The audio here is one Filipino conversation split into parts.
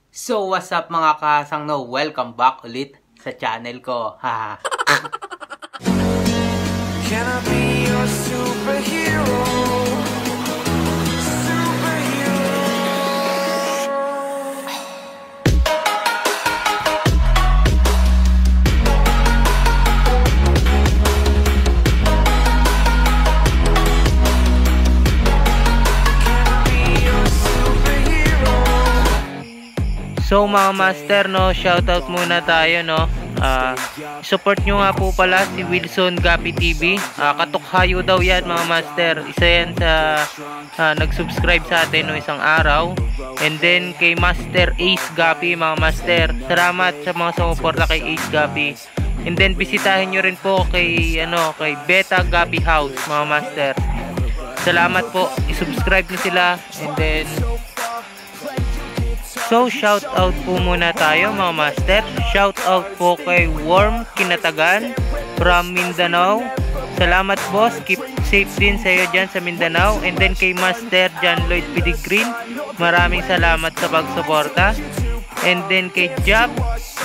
So what's up mga kasangno? Welcome back ulit sa channel ko. Haha. Can I be your superhero? So mga master, no, shoutout muna tayo, no. Support nyo nga po pala si Wilson Gapi TV. Katukhayo daw yan mga master. Isa yan sa nag-subscribe sa atin no isang araw. And then kay Master Ace Gapi mga master. Salamat sa mga sumuporta kay Ace Gapi. And then bisitahin nyo rin po kay kay Beta Gapi House mga master. Salamat po. I-subscribe nyo sila. And then so, shout out po muna tayo mga master. Shout out po kay Worm Kinatagan from Mindanao. Salamat boss. Keep safe din sa iyo dyan sa Mindanao. And then kay Master John Lloyd Pidigrin, maraming salamat sa pagsuporta. And then kay Jab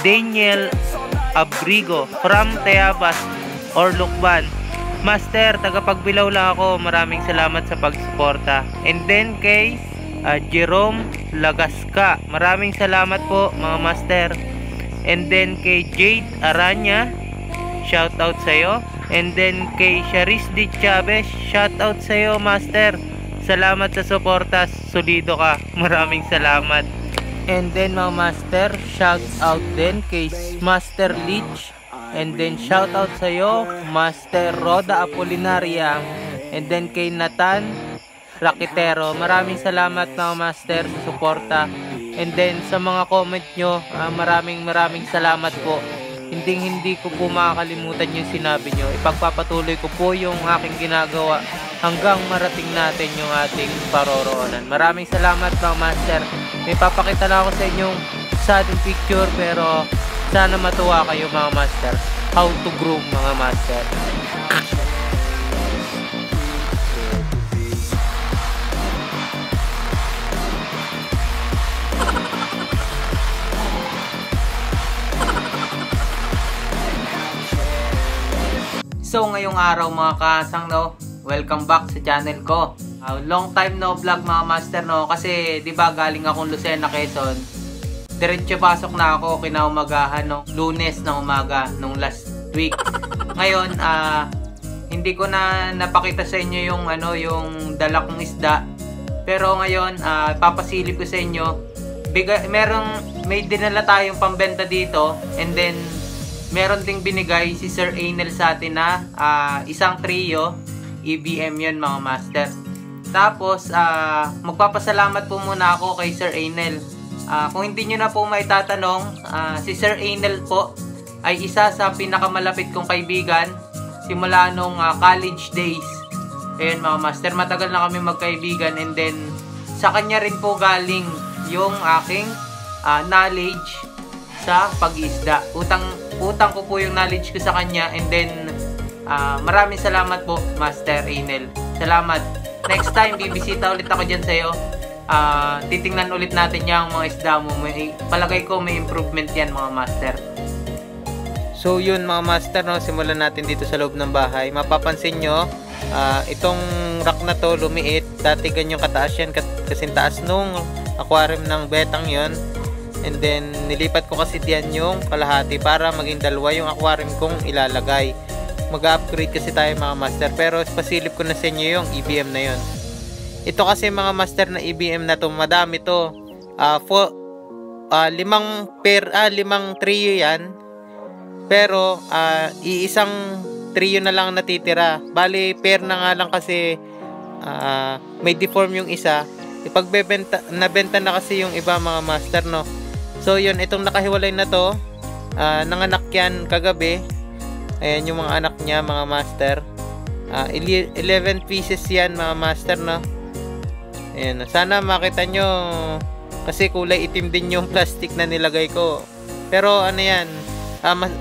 Daniel Abrigo from Tayabas or Lukban. Master, tagapagbilaw lang ako. Maraming salamat sa pagsuporta. And then kay Jerome Lagasca, maraming salamat po mga master. And then kay Jade Aranya, shout out sa iyo. And then kay Charis D. Chavez, shout out sa iyo master. Salamat sa suporta, solido ka. Maraming salamat. And then mga master, shout out din kay Master Leech. And then shout out sa iyo Master Roda Apolinaria. And then kay Nathan Rakitero, maraming salamat mga master sa suporta. And then sa mga comment nyo, maraming salamat po. Hindi ko po makakalimutan yung sinabi nyo. Ipagpapatuloy ko po yung aking ginagawa hanggang marating natin yung ating paroroonan. Maraming salamat mga master. May papakita na ako sa inyong sudden picture, pero sana matuwa kayo mga master. How to groom mga master. So ngayong araw mga kasang, no, welcome back sa channel ko. Long time no vlog mga master, no, kasi di ba galing akong Lucena, Quezon. Diretso pasok na ako kinaumagahan no, Lunes na umaga nung last week. Ngayon hindi ko na napakita sa inyo yung yung dala kong isda. Pero ngayon papasilip ko sa inyo. May dinala tayong pambenta dito, and then meron ding binigay si Sir Anel sa atin na isang trio EBM yun mga master. Tapos magpapasalamat po muna ako kay Sir Anel. Kung hindi nyo na po maitatanong, si Sir Anel po ay isa sa pinakamalapit kong kaibigan simula nung college days. Ayun mga master, matagal na kami magkaibigan, and then sa kanya rin po galing yung aking knowledge sa pag-isda. Utang ko po yung knowledge ko sa kanya, and then maraming salamat po Master Anel. Salamat. Next time bibisita ulit ako dyan sa'yo. Titingnan ulit natin yung mga isda mo. Palagay ko may improvement yan mga master. So yun mga master, no, simulan natin dito sa loob ng bahay. Mapapansin nyo itong rack na to lumiit. Dati ganyong kataas yan, kasing taas nung aquarium ng betang yon. And then nilipat ko kasi diyan yung kalahati para maging dalawa yung aquarium kong ilalagay. Mag-upgrade kasi tayo mga master, pero pasilip ko na sa inyo yung EBM na yon. Ito kasi mga master na EBM na to, madami to. Limang trio yan. Pero iisang trio na lang natitira. Bali pair na nga lang kasi may deform yung isa. Nabenta na kasi yung iba mga master, no. So yun, itong nakahiwalay na to, nanganak yan kagabi. Ayan yung mga anak niya mga master. 11 pieces yan mga master, no. Ayan, sana makita nyo kasi kulay itim din yung plastic na nilagay ko. Pero ano yan,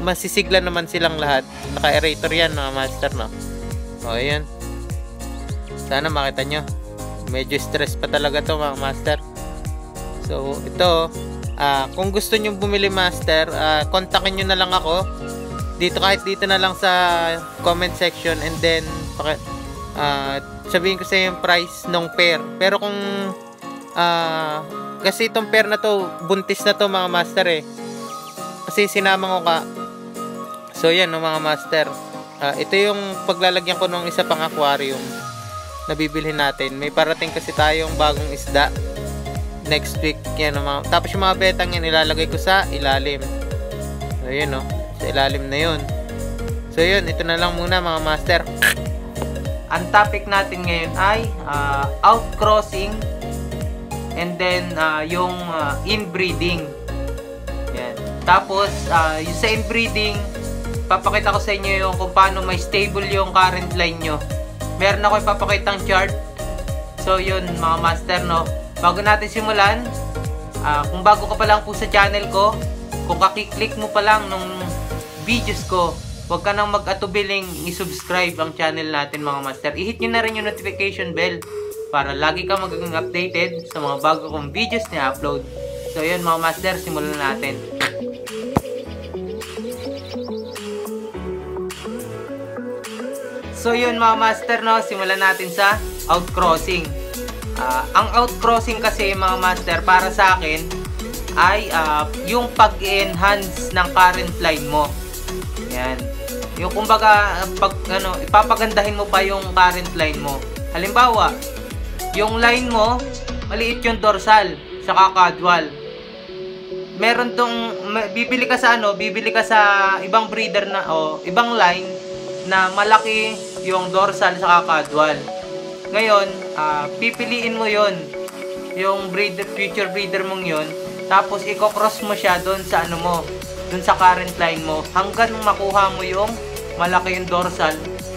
masisigla naman silang lahat. Naka-aerator yan mga master, no. O ayan, sana makita nyo. Medyo stress pa talaga to mga master. So ito Kung gusto nyo bumili master, kontakin nyo na lang ako dito, kahit dito na lang sa comment section, and then sabihin ko sa yung price ng pair. Pero kung kasi itong pair na to, buntis na to mga master kasi sinama ko ka. So yan mga master, ito yung paglalagyan ko ng isa pang aquarium na bibilhin natin. May parating kasi tayong bagong isda next week yan, tapos yung mga betang yan ilalagay ko sa ilalim. So yun sa ilalim na yun. So yun, ito na lang muna mga master. Ang topic natin ngayon ay outcrossing, and then yung inbreeding. Yan. Tapos yung sa inbreeding, papakita ko sa inyo yung kung paano may stable yung current line nyo. Meron ako ipapakitang chart. So yun mga master, bago natin simulan, kung bago ka pa lang po sa channel ko, kung kakiklik mo pa lang nung videos ko, huwag ka nang mag-atubiling i-subscribe ang channel natin mga master. I-hit nyo na rin yung notification bell para lagi ka magiging updated sa mga bago kong videos na upload. So yun mga master, simulan natin. So yun mga master, simulan natin sa outcrossing. Ang outcrossing kasi mga master, para sa akin ay yung pag-enhance ng current line mo. Yan. Yung kumbaga ipapagandahin mo pa yung current line mo. Halimbawa, yung line mo maliit yung dorsal saka caudal. Meron tong bibili ka sa ibang breeder na ibang line na malaki yung dorsal saka caudal. Ngayon, pipiliin mo yon, yung future breeder mong yon, tapos i-cross mo siya doon sa doon sa current line mo, hanggang makuha mo yung malaki yung dorsal,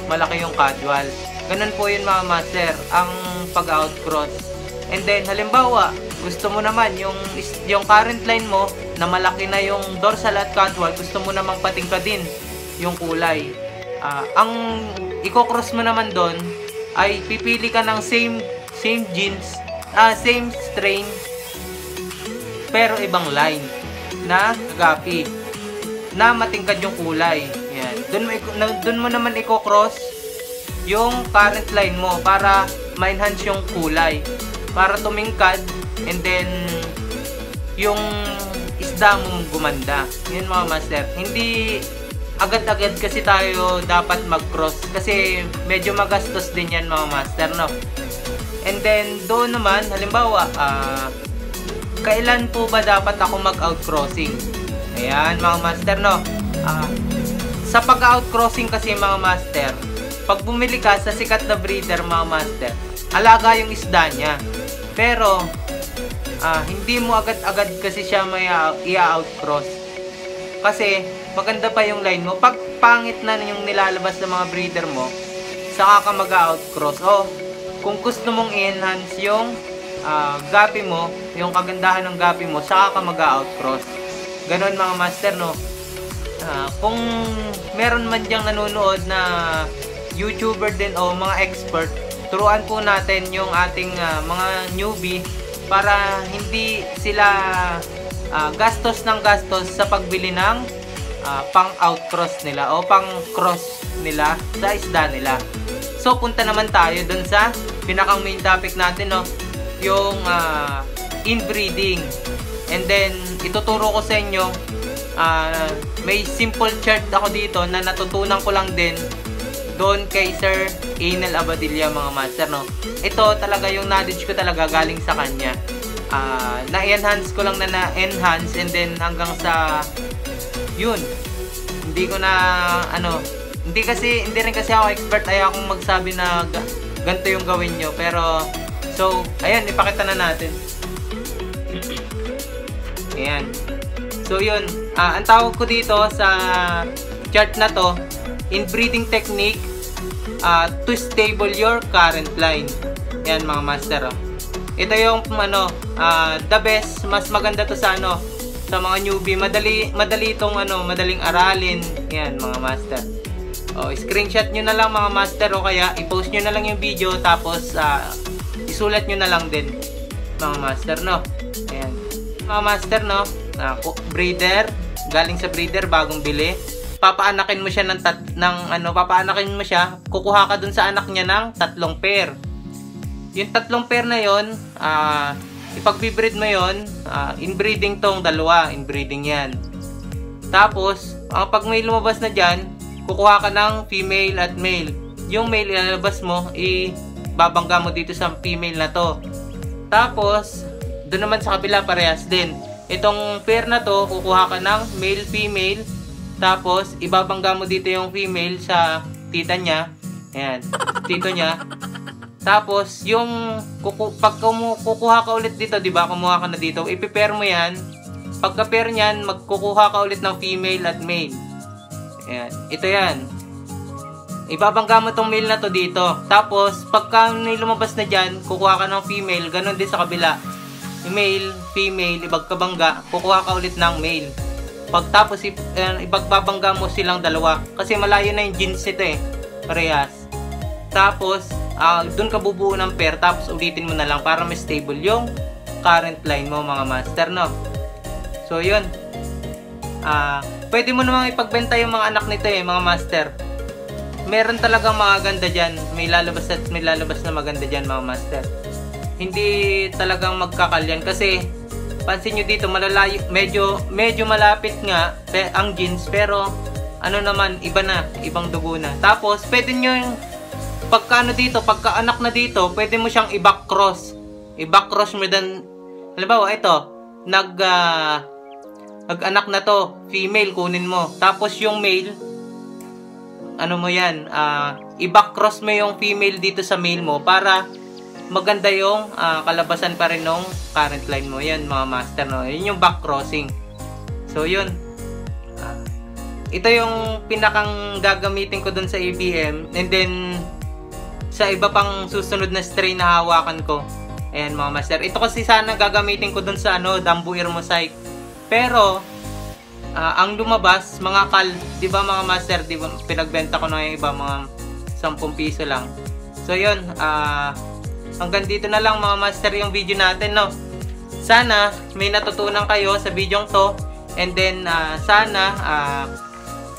malaki yung caudal. Ganun po yun mga master, ang pag-outcross. And then, halimbawa, gusto mo naman yung current line mo na malaki na yung dorsal at caudal, gusto mo namang patingka din yung kulay. Ang i-cross mo naman doon ay pipili ka ng same genes, same strain, pero ibang line na gapi na matingkad yung kulay. Yan. Doon mo naman i-cross yung current line mo para ma-enhance yung kulay, para tumingkad, and then yung isda mo gumanda. Yun mga master. Hindi agad-agad kasi tayo dapat mag-cross kasi medyo magastos din yan mga master, And then doon naman, halimbawa, kailan po ba dapat ako mag-outcrossing? Ayan mga master, sa pag-outcrossing kasi mga master, pag bumili ka sa sikat na breeder mga master, alaga yung isda niya. Pero hindi mo agad-agad kasi siya may i-outcross. Kasi maganda pa yung line mo. Pag pangit na yung nilalabas ng mga breeder mo, saka ka mag-outcross. Kung gusto mong i-enhance yung gapi mo, yung kagandahan ng gapi mo, saka ka mag-outcross. Ganon mga master, kung meron man diyang nanonood na YouTuber din o mga expert, turuan po natin yung ating mga newbie para hindi sila gastos ng gastos sa pagbili ng pang outcross nila o pang cross nila sa isda nila. So punta naman tayo dun sa pinakang main topic natin, yung inbreeding. And then ituturo ko sa inyo, may simple chart ako dito na natutunan ko lang din doon kay Sir Enel Abadilla mga master, Ito talaga yung knowledge ko talaga galing sa kanya. Na-enhance ko lang na-enhance, and then hanggang sa yun, hindi ko na hindi rin kasi ako expert, ayaw akong magsabi na ganito yung gawin nyo. Pero so ayan, ipakita na natin. Ayan. So yun, ang tawag ko dito sa chart na to, inbreeding technique to stable your current line. Ayan mga master, Ito yung the best, mas maganda to sa sa mga newbie. Madali itong madaling aralin. Yan mga master. Screenshot nyo na lang mga master, o kaya i-post nyo na lang yung video, tapos isulat nyo na lang din mga master, Ayan. Mga master, no? Breeder, galing sa breeder, bagong bili. Papaanakin mo siya papaanakin mo siya, kukuha ka dun sa anak niya ng 3 pair. Yung 3 pair na yon, ipag-breed mo yon, inbreeding tong dalawa, inbreeding yan. Tapos, pag may lumabas na dyan, kukuha ka ng female at male. Yung male ilalabas mo, ibabangga mo dito sa female na to. Tapos, doon naman sa kabila parehas din. Itong pair na to, kukuha ka ng male, female. Tapos, ibabangga mo dito yung female sa tita niya. Ayan, tito niya. Tapos, yung pag kukuha ka ulit dito, di ba? Kumuha ka na dito, ipipair mo yan. Pagka-pair niyan, magkukuha ka ulit ng female at male. Ayan, ito yan. Ibabangga mo tong male na to dito. Tapos, pagka may lumabas na dyan, kukuha ka ng female. Ganon din sa kabila. Male, female, ibagkabangga, kukuha ka ulit ng male. Pagtapos, ibagbabangga mo silang dalawa. Kasi malayo na yung genes nito eh. Parehas. Tapos, doon ka bubuo ng pair. Tapos, ulitin mo na lang para mas stable yung current line mo, mga master, no? So, yun. Pwede mo namang ipagbenta yung mga anak nito eh, mga master. Meron talagang mga ganda dyan. May lalabas na maganda dyan, mga master. Hindi talagang magkakalyan kasi pansin nyo dito, malalayo, medyo malapit nga ang genes, pero ano naman, iba na, ibang dugo na. Tapos, pwede nyo yung pagka anak na dito, pwede mo siyang i-backcross. I-backcross mo din. Halimbawa, ito, nag-anak na to, female, kunin mo. Tapos yung male, i-backcross mo yung female dito sa male mo para maganda yung kalabasan pa rin ng current line mo. Yan, mga master, no? Yun yung backcrossing. So, yun. Ito yung pinakang gagamitin ko dun sa ABM. And then, sa iba pang susunod na strain na hawakan ko. Ayan, mga master. Ito kasi sana gagamitin ko dun sa Dambuir Mosaic. Pero, ang lumabas, mga di ba mga master, di ba, pinagbenta ko na yung iba, mga 10 piso lang. So, yun, hanggang dito na lang, mga master, yung video natin, no? Sana, may natutunan kayo sa video to. And then, sana,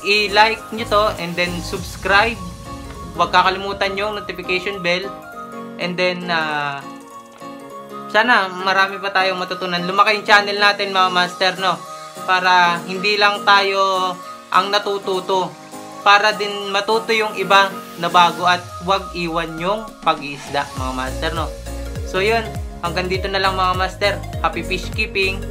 i-like nyo to, and then, subscribe. Huwag kakalimutan yung notification bell. And then, sana, marami pa tayong matutunan. Lumaki yung channel natin, mga master, no? Para hindi lang tayo ang natututo. Para din matuto yung iba na bago at huwag iwan yung pag-iisda, mga master, no? So, yun. Hanggang dito na lang, mga master. Happy fish keeping!